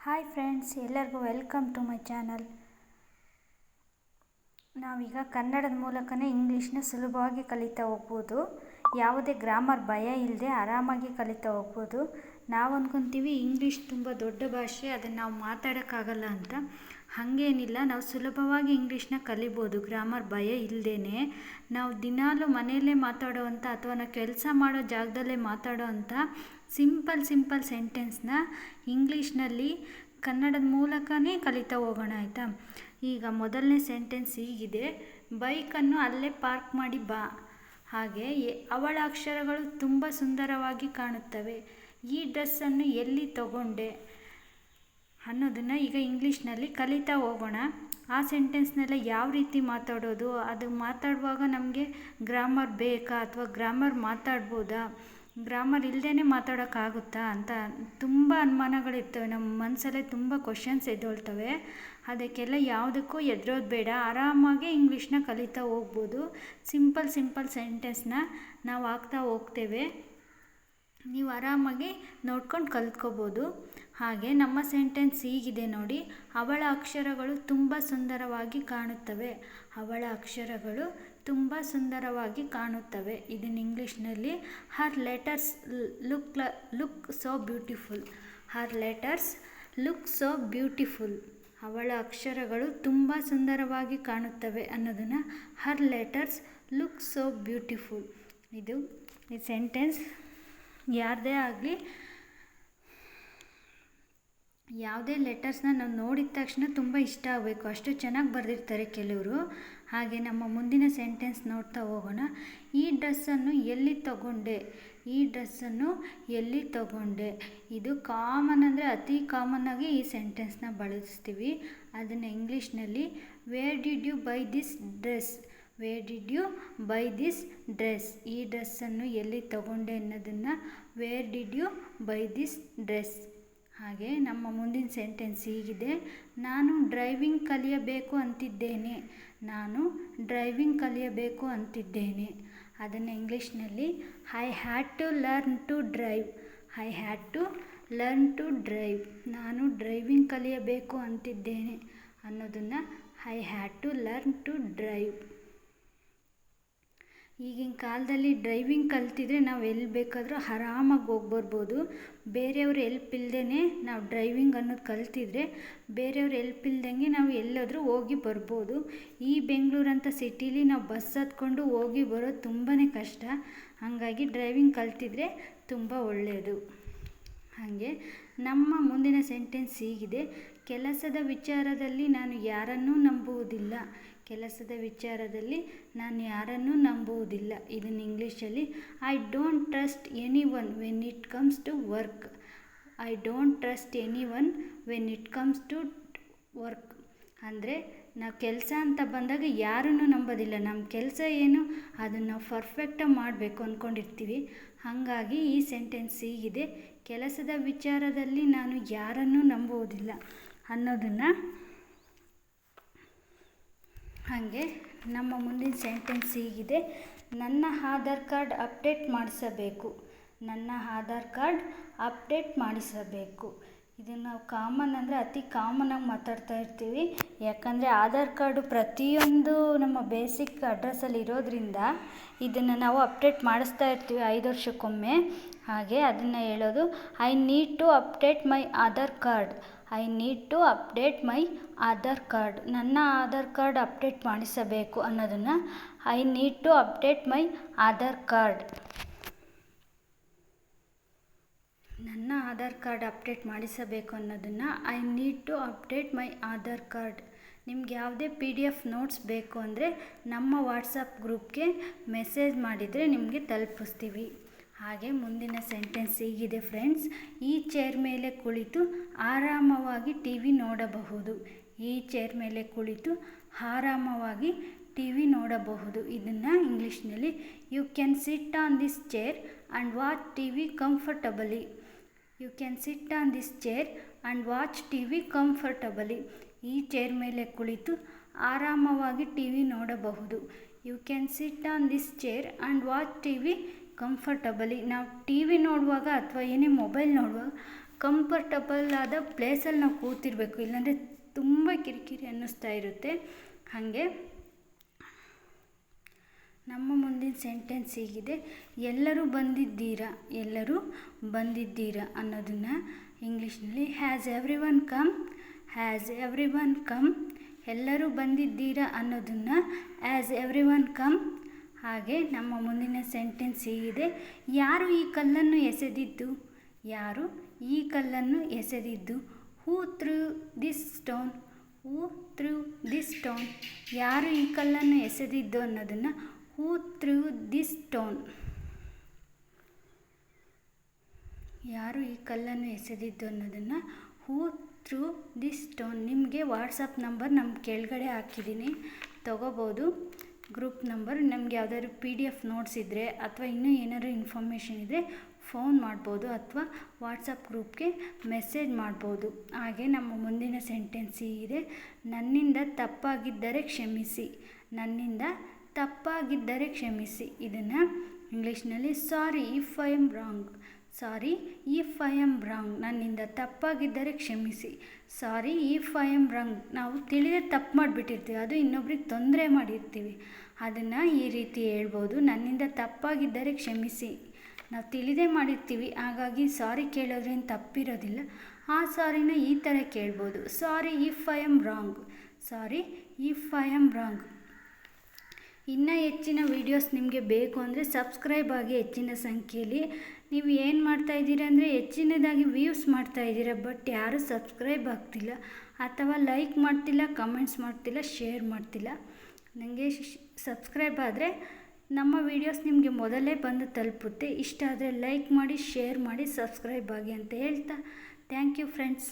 Hi friends, ಎಲ್ಲರಿಗೂ welcome to my channel. ನಾವೀಗ ಕನ್ನಡದ ಮೂಲಕನೇ ಇಂಗ್ಲೀಷ್ನ ಸುಲಭವಾಗಿ ಕಲಿತಾ ಹೋಗ್ಬೋದು. ಯಾವುದೇ ಗ್ರಾಮರ್ ಭಯ ಇಲ್ಲದೆ ಆರಾಮಾಗಿ ಕಲಿತಾ ಹೋಗ್ಬೋದು. ನಾವು ಅಂದ್ಕೊತೀವಿ ಇಂಗ್ಲೀಷ್ ತುಂಬ ದೊಡ್ಡ ಭಾಷೆ, ಅದನ್ನು ನಾವು ಮಾತಾಡೋಕ್ಕಾಗಲ್ಲ ಅಂತ. ಹಾಗೇನಿಲ್ಲ, ನಾವು ಸುಲಭವಾಗಿ ಇಂಗ್ಲೀಷ್ನ ಕಲಿಬೋದು ಗ್ರಾಮರ್ ಭಯ ಇಲ್ಲದೇ. ನಾವು ದಿನಾಲೂ ಮನೆಯಲ್ಲೇ ಮಾತಾಡೋವಂಥ ಅಥವಾ ನಾವು ಕೆಲಸ ಮಾಡೋ ಜಾಗದಲ್ಲೇ ಮಾತಾಡೋ ಅಂಥ ಸಿಂಪಲ್ ಸೆಂಟೆನ್ಸ್ನ ಇಂಗ್ಲೀಷ್ನಲ್ಲಿ ಕನ್ನಡದ ಮೂಲಕನೇ ಕಲಿತಾ ಹೋಗೋಣ, ಆಯಿತಾ. ಈಗ ಮೊದಲನೇ ಸೆಂಟೆನ್ಸ್ ಹೀಗಿದೆ: ಬೈಕನ್ನು ಅಲ್ಲೇ ಪಾರ್ಕ್ ಮಾಡಿ ಬಾ. ಹಾಗೆ ಅವಳ ಅಕ್ಷರಗಳು ತುಂಬ ಸುಂದರವಾಗಿ ಕಾಣುತ್ತವೆ. ಈ ಡ್ರೆಸ್ಸನ್ನು ಎಲ್ಲಿ ತಗೊಂಡೆ ಅನ್ನೋದನ್ನು ಈಗ ಇಂಗ್ಲೀಷ್ನಲ್ಲಿ ಕಲಿತಾ ಹೋಗೋಣ. ಆ ಸೆಂಟೆನ್ಸ್ನೆಲ್ಲ ಯಾವ ರೀತಿ ಮಾತಾಡೋದು, ಅದು ಮಾತಾಡುವಾಗ ನಮಗೆ ಗ್ರಾಮರ್ ಬೇಕಾ ಅಥವಾ ಗ್ರಾಮರ್ ಮಾತಾಡ್ಬೋದಾ, ಗ್ರಾಮರ್ ಇಲ್ಲದೇ ಮಾತಾಡೋಕ್ಕಾಗುತ್ತಾ ಅಂತ ತುಂಬ ಅನುಮಾನಗಳಿರ್ತವೆ. ನಮ್ಮ ಮನಸ್ಸಲ್ಲೇ ತುಂಬ ಕ್ವಶನ್ಸ್ ಎದ್ದೊಳ್ತವೆ. ಅದಕ್ಕೆಲ್ಲ ಯಾವುದಕ್ಕೂ ಹೆದ್ರೋದು ಬೇಡ, ಆರಾಮಾಗಿ ಇಂಗ್ಲೀಷ್ನ ಕಲಿತಾ ಹೋಗ್ಬೋದು. ಸಿಂಪಲ್ ಸೆಂಟೆನ್ಸ್ನ ನಾವು ಆಗ್ತಾ ಹೋಗ್ತೇವೆ, ನೀವು ಆರಾಮಾಗಿ ನೋಡ್ಕೊಂಡು ಕಲ್ತ್ಕೋಬೋದು. ಹಾಗೆ ನಮ್ಮ ಸೆಂಟೆನ್ಸ್ ಹೀಗಿದೆ ನೋಡಿ: ಅವಳ ಅಕ್ಷರಗಳು ತುಂಬ ಸುಂದರವಾಗಿ ಕಾಣುತ್ತವೆ. ಅವಳ ಅಕ್ಷರಗಳು ತುಂಬ ಸುಂದರವಾಗಿ ಕಾಣುತ್ತವೆ. ಇದನ್ನು ಇಂಗ್ಲೀಷ್ನಲ್ಲಿ ಹರ್ ಲೆಟರ್ಸ್ ಲುಕ್ ಸೋ ಬ್ಯೂಟಿಫುಲ್. ಹರ್ ಲೆಟರ್ಸ್ ಲುಕ್ ಸೋ ಬ್ಯೂಟಿಫುಲ್. ಅವಳ ಅಕ್ಷರಗಳು ತುಂಬ ಸುಂದರವಾಗಿ ಕಾಣುತ್ತವೆ ಅನ್ನೋದನ್ನು ಹರ್ ಲೆಟರ್ಸ್ ಲುಕ್ ಸೋ ಬ್ಯೂಟಿಫುಲ್. ಈ ಸೆಂಟೆನ್ಸ್ ಯಾರದೇ ಆಗಲಿ ಯಾವುದೇ ಲೆಟರ್ಸ್ನ ನಾವು ನೋಡಿದ ತಕ್ಷಣ ತುಂಬ ಇಷ್ಟ ಆಗಬೇಕು, ಅಷ್ಟು ಚೆನ್ನಾಗಿ ಬರೆದಿರ್ತಾರೆ ಕೆಲವರು. ಹಾಗೆ ನಮ್ಮ ಮುಂದಿನ ಸೆಂಟೆನ್ಸ್ ನೋಡ್ತಾ ಹೋಗೋಣ. ಈ ಡ್ರೆಸ್ಸನ್ನು ಎಲ್ಲಿ ತಗೊಂಡೆ. ಈ ಡ್ರೆಸ್ಸನ್ನು ಎಲ್ಲಿ ತಗೊಂಡೆ. ಇದು ಕಾಮನ್ ಅಂದರೆ ಅತಿ ಕಾಮನ್ನಾಗಿ ಈ ಸೆಂಟೆನ್ಸ್ನ ಬಳಸ್ತೀವಿ. ಅದನ್ನು ಇಂಗ್ಲೀಷ್ನಲ್ಲಿ where did you buy this dress. Where did you buy this dress. ಈ ಡ್ರೆಸ್ಸನ್ನು ಎಲ್ಲಿ ತಗೊಂಡೆ ಅನ್ನೋದನ್ನು where did you buy this dress. ಹಾಗೆ ನಮ್ಮ ಮುಂದಿನ ಸೆಂಟೆನ್ಸ್ ಹೀಗಿದೆ: ನಾನು ಡ್ರೈವಿಂಗ್ ಕಲಿಯಬೇಕು ಅಂತಿದ್ದೇನೆ. ನಾನು ಡ್ರೈವಿಂಗ್ ಕಲಿಯಬೇಕು ಅಂತಿದ್ದೇನೆ. ಅದನ್ನು ಇಂಗ್ಲೀಷ್ನಲ್ಲಿ I had to learn to drive. I had to learn to drive. ನಾನು ಡ್ರೈವಿಂಗ್ ಕಲಿಯಬೇಕು ಅಂತಿದ್ದೇನೆ ಅನ್ನೋದನ್ನು I had to learn to drive. ಈಗಿನ ಕಾಲದಲ್ಲಿ ಡ್ರೈವಿಂಗ್ ಕಲ್ತಿದ್ರೆ ನಾವು ಎಲ್ಲಿ ಬೇಕಾದರೂ ಆರಾಮಾಗಿ ಹೋಗಿ ಬರ್ಬೋದು. ಬೇರೆಯವ್ರ ಹೆಲ್ಪ್ ಇಲ್ಲದೇ ನಾವು ಡ್ರೈವಿಂಗ್ ಅನ್ನೋದು ಕಲ್ತಿದ್ರೆ ಬೇರೆಯವ್ರ ಹೆಲ್ಪ್ ಇಲ್ದಂಗೆ ನಾವು ಎಲ್ಲಾದರೂ ಹೋಗಿ ಬರ್ಬೋದು. ಈ ಬೆಂಗಳೂರಂಥ ಸಿಟೀಲಿ ನಾವು ಬಸ್ ಹತ್ಕೊಂಡು ಹೋಗಿ ಬರೋದು ತುಂಬಾ ಕಷ್ಟ. ಹಾಗಾಗಿ ಡ್ರೈವಿಂಗ್ ಕಲ್ತಿದ್ರೆ ತುಂಬ ಒಳ್ಳೆಯದು. ಹಾಗೆ ನಮ್ಮ ಮುಂದಿನ ಸೆಂಟೆನ್ಸ್ ಹೀಗಿದೆ: ಕೆಲಸದ ವಿಚಾರದಲ್ಲಿ ನಾನು ಯಾರನ್ನೂ ನಂಬುವುದಿಲ್ಲ. ಕೆಲಸದ ವಿಚಾರದಲ್ಲಿ ನಾನು ಯಾರನ್ನೂ ನಂಬುವುದಿಲ್ಲ. ಇದನ್ನು ಇಂಗ್ಲೀಷಲ್ಲಿ I don't trust anyone when it comes to work. I don't trust anyone when it comes to work. ಅಂದರೆ ನಾವು ಕೆಲಸ ಅಂತ ಬಂದಾಗ ಯಾರನ್ನೂ ನಂಬೋದಿಲ್ಲ. ನಮ್ಮ ಕೆಲಸ ಏನು ಅದನ್ನು ನಾವು ಪರ್ಫೆಕ್ಟಾಗಿ ಮಾಡಬೇಕು ಅಂದ್ಕೊಂಡಿರ್ತೀವಿ. ಹಾಗಾಗಿ ಈ ಸೆಂಟೆನ್ಸ್ ಹೀಗಿದೆ: ಕೆಲಸದ ವಿಚಾರದಲ್ಲಿ ನಾನು ಯಾರನ್ನೂ ನಂಬುವುದಿಲ್ಲ ಅನ್ನೋದನ್ನು. ಹಾಗೆ ನಮ್ಮ ಮುಂದಿನ ಸೆಂಟೆನ್ಸ್ ಹೀಗಿದೆ: ನನ್ನ ಆಧಾರ್ ಕಾರ್ಡ್ ಅಪ್ಡೇಟ್ ಮಾಡಿಸಬೇಕು. ನನ್ನ ಆಧಾರ್ ಕಾರ್ಡ್ ಅಪ್ಡೇಟ್ ಮಾಡಿಸಬೇಕು. ಇದನ್ನು ನಾವು ಕಾಮನ್ ಅಂದರೆ ಅತಿ ಕಾಮನ್ನಾಗಿ ಮಾತಾಡ್ತಾ ಇರ್ತೀವಿ. ಯಾಕಂದರೆ ಆಧಾರ್ ಕಾರ್ಡು ಪ್ರತಿಯೊಂದು ನಮ್ಮ ಬೇಸಿಕ್ ಅಡ್ರೆಸ್ಸಲ್ಲಿ ಇರೋದ್ರಿಂದ ಇದನ್ನು ನಾವು ಅಪ್ಡೇಟ್ ಮಾಡಿಸ್ತಾ ಇರ್ತೀವಿ 5 ವರ್ಷಕ್ಕೊಮ್ಮೆ. ಹಾಗೆ ಅದನ್ನು ಹೇಳೋದು I need to update my Aadhaar card. I need to update my Aadhaar card. ನನ್ನ ಆಧಾರ್ ಕಾರ್ಡ್ ಅಪ್ಡೇಟ್ ಮಾಡಿಸಬೇಕು ಅನ್ನೋದನ್ನು I need to update my Aadhaar card. ನನ್ನ ಆಧಾರ್ ಕಾರ್ಡ್ ಅಪ್ಡೇಟ್ ಮಾಡಿಸಬೇಕು ಅನ್ನೋದನ್ನು I need to update my Aadhaar card. ನಿಮ್ಗೆ ಯಾವುದೇ PDF ನೋಟ್ಸ್ ಬೇಕು ಅಂದರೆ ನಮ್ಮ ವಾಟ್ಸಪ್ ಗ್ರೂಪ್ಗೆ ಮೆಸೇಜ್ ಮಾಡಿದರೆ ನಿಮಗೆ ತಲುಪಿಸ್ತೀವಿ. ಹಾಗೆ ಮುಂದಿನ ಸೆಂಟೆನ್ಸ್ ಹೀಗಿದೆ ಫ್ರೆಂಡ್ಸ್: ಈ ಚೇರ್ ಮೇಲೆ ಕುಳಿತು ಆರಾಮವಾಗಿ TV ನೋಡಬಹುದು. ಈ ಚೇರ್ ಮೇಲೆ ಕುಳಿತು ಆರಾಮವಾಗಿ TV ನೋಡಬಹುದು. ಇದನ್ನು ಇಂಗ್ಲೀಷ್ನಲ್ಲಿ you can sit on this chair and watch TV comfortably. You can sit on this chair and watch TV comfortably. ಈ ಚೇರ್ ಮೇಲೆ ಕುಳಿತು ಆರಾಮವಾಗಿ TV ನೋಡಬಹುದು. You can sit on this chair and watch TV comfortably. ನಾವು TV ನೋಡುವಾಗ ಅಥವಾ ಏನೇ mobile ನೋಡುವಾಗ ಕಂಫರ್ಟಬಲ್ ಆದ ಪ್ಲೇಸಲ್ಲಿ ನಾವು ಕೂತಿರಬೇಕು, ಇಲ್ಲಾಂದರೆ ತುಂಬ ಕಿರಿಕಿರಿ ಅನ್ನಿಸ್ತಾ ಇರುತ್ತೆ. ಹಾಗೆ ನಮ್ಮ ಮುಂದಿನ ಸೆಂಟೆನ್ಸ್ ಹೀಗಿದೆ, ಎಲ್ಲರೂ ಬಂದಿದ್ದೀರಾ. ಎಲ್ಲರೂ ಬಂದಿದ್ದೀರಾ ಅನ್ನೋದನ್ನು ಇಂಗ್ಲೀಷ್ನಲ್ಲಿ has every one come. Has every one come. ಎಲ್ಲರೂ ಬಂದಿದ್ದೀರಾ ಅನ್ನೋದನ್ನು ಆ್ಯಸ್ ಎವ್ರಿ ಒನ್ ಕಮ್. ಹಾಗೆ ನಮ್ಮ ಮುಂದಿನ ಸೆಂಟೆನ್ಸ್ ಹೀಗಿದೆ, ಯಾರು ಈ ಕಲ್ಲನ್ನು ಎಸೆದಿದ್ದು. ಯಾರು ಈ ಕಲ್ಲನ್ನು ಎಸೆದಿದ್ದು. Who threw this stone. Who threw this stone. ಯಾರು ಈ ಕಲ್ಲನ್ನು ಎಸೆದಿದ್ದು ಅನ್ನೋದನ್ನು ಹೂ ಥ್ರೂ ದಿಸ್ ಸ್ಟೋನ್. ಯಾರು ಈ ಕಲ್ಲನ್ನು ಎಸೆದಿದ್ದು ಅನ್ನೋದನ್ನು ಹೂ ಥ್ರೂ ದಿಸ್ ಸ್ಟೋನ್. ನಿಮಗೆ ವಾಟ್ಸಪ್ ನಂಬರ್ ನಮ್ಮ ಕೆಳಗಡೆ ಹಾಕಿದ್ದೀನಿ, ತೊಗೋಬೋದು. Group number. ನಮ್ಗೆ ಯಾವ್ದಾದ್ರು PDF ನೋಟ್ಸ್ ಇದ್ದರೆ ಅಥವಾ ಇನ್ನೂ ಏನಾದ್ರು ಇನ್ಫಾರ್ಮೇಷನ್ ಇದ್ದರೆ ಫೋನ್ ಮಾಡ್ಬೋದು ಅಥವಾ ವಾಟ್ಸಪ್ ಗ್ರೂಪ್ಗೆ ಮೆಸೇಜ್ ಮಾಡ್ಬೋದು. ಹಾಗೆ ನಮ್ಮ ಮುಂದಿನ ಸೆಂಟೆನ್ಸ್ ಇದೆ, ನನ್ನಿಂದ ತಪ್ಪಾಗಿದ್ದರೆ ಕ್ಷಮಿಸಿ. ನನ್ನಿಂದ ತಪ್ಪಾಗಿದ್ದರೆ ಕ್ಷಮಿಸಿ. ಇದನ್ನು ಇಂಗ್ಲೀಷ್ನಲ್ಲಿ sorry if I am wrong. Sorry if I am wrong. ನನ್ನಿಂದ ತಪ್ಪಾಗಿದ್ದರೆ ಕ್ಷಮಿಸಿ. Sorry if I am wrong. ನಾವು ತಿಳಿದೇ ತಪ್ಪು ಮಾಡಿಬಿಟ್ಟಿರ್ತೀವಿ, ಅದು ಇನ್ನೊಬ್ರಿಗೆ ತೊಂದರೆ ಮಾಡಿರ್ತೀವಿ, ಅದನ್ನು ಈ ರೀತಿ ಹೇಳ್ಬೋದು, ನನ್ನಿಂದ ತಪ್ಪಾಗಿದ್ದರೆ ಕ್ಷಮಿಸಿ. ನಾವು ತಿಳಿದೇ ಮಾಡಿರ್ತೀವಿ, ಹಾಗಾಗಿ ಸಾರಿ ಕೇಳೋದ್ರೇನು ತಪ್ಪಿರೋದಿಲ್ಲ. ಆ ಸಾರಿನ ಈ ಥರ ಕೇಳ್ಬೋದು, sorry if I am wrong. Sorry if I am wrong. ಇನ್ನೂ ಹೆಚ್ಚಿನ ವೀಡಿಯೋಸ್ ನಿಮಗೆ ಬೇಕು ಅಂದರೆ ಸಬ್ಸ್ಕ್ರೈಬ್ ಆಗಿ ಹೆಚ್ಚಿನ ಸಂಖ್ಯೆಯಲ್ಲಿ. ನೀವು ಏನು ಮಾಡ್ತಾಯಿದ್ದೀರ ಅಂದರೆ ಹೆಚ್ಚಿನದಾಗಿ ವ್ಯೂಸ್ ಮಾಡ್ತಾಯಿದ್ದೀರ, ಬಟ್ ಯಾರೂ ಸಬ್ಸ್ಕ್ರೈಬ್ ಆಗ್ತಿಲ್ಲ ಅಥವಾ ಲೈಕ್ ಮಾಡ್ತಿಲ್ಲ, ಕಮೆಂಟ್ಸ್ ಮಾಡ್ತಿಲ್ಲ, ಶೇರ್ ಮಾಡ್ತಿಲ್ಲ. ನನಗೆ ಸಬ್ಸ್ಕ್ರೈಬ್ ಆದರೆ ನಮ್ಮ ವೀಡಿಯೋಸ್ ನಿಮಗೆ ಮೊದಲೇ ಬಂದು ತಲುಪುತ್ತೆ. ಇಷ್ಟ ಆದರೆ ಲೈಕ್ ಮಾಡಿ, ಶೇರ್ ಮಾಡಿ, ಸಬ್ಸ್ಕ್ರೈಬ್ ಆಗಿ ಅಂತ ಹೇಳ್ತಾ ಥ್ಯಾಂಕ್ ಯು ಫ್ರೆಂಡ್ಸ್.